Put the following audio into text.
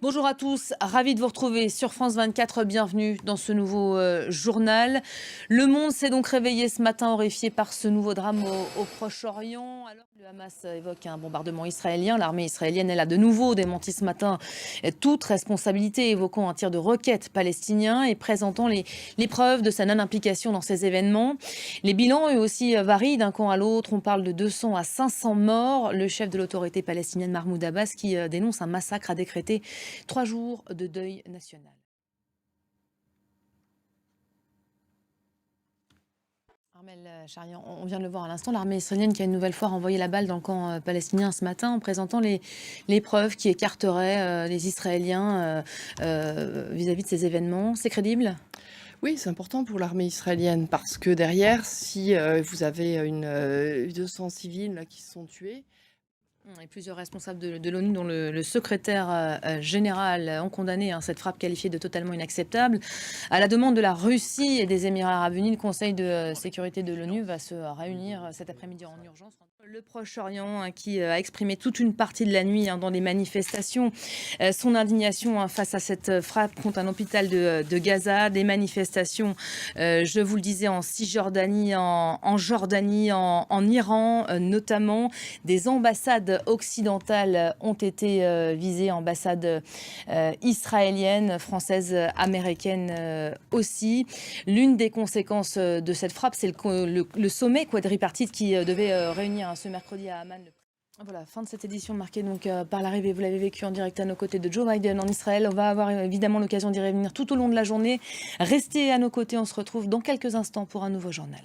Bonjour à tous, ravi de vous retrouver sur France 24. Bienvenue dans ce nouveau journal. Le monde s'est donc réveillé ce matin horrifié par ce nouveau drame au Proche-Orient. Alors le Hamas évoque un bombardement israélien. L'armée israélienne, elle a de nouveau démenti ce matin toute responsabilité, évoquant un tir de roquettes palestinien et présentant les preuves de sa non-implication dans ces événements. Les bilans, eux aussi, varient d'un camp à l'autre. On parle de 200 à 500 morts. Le chef de l'autorité palestinienne, Mahmoud Abbas, qui dénonce un massacre, a décrété 3 jours de deuil national. Armel Charian, on vient de le voir à l'instant, l'armée israélienne qui a une nouvelle fois renvoyé la balle dans le camp palestinien ce matin en présentant les preuves qui écarteraient les Israéliens vis-à-vis de ces événements. C'est crédible ? Oui, c'est important pour l'armée israélienne parce que derrière, si vous avez 200 civils là, qui se sont tués. Et plusieurs responsables de l'ONU, dont le secrétaire général, ont condamné cette frappe qualifiée de totalement inacceptable. À la demande de la Russie et des Émirats arabes unis, le Conseil de sécurité de l'ONU va se réunir cet après-midi en urgence. Le Proche-Orient qui a exprimé toute une partie de la nuit dans des manifestations son indignation face à cette frappe contre un hôpital de Gaza. Des manifestations, je vous le disais, en Cisjordanie, en Jordanie, en Iran notamment. Des ambassades occidentales ont été visées, ambassades israéliennes, françaises, américaines aussi. L'une des conséquences de cette frappe, c'est le sommet quadripartite qui devait réunir ce mercredi à Amman. Voilà, fin de cette édition marquée donc par l'arrivée, vous l'avez vécu en direct à nos côtés, de Joe Biden en Israël. On va avoir évidemment l'occasion d'y revenir tout au long de la journée. Restez à nos côtés, on se retrouve dans quelques instants pour un nouveau journal.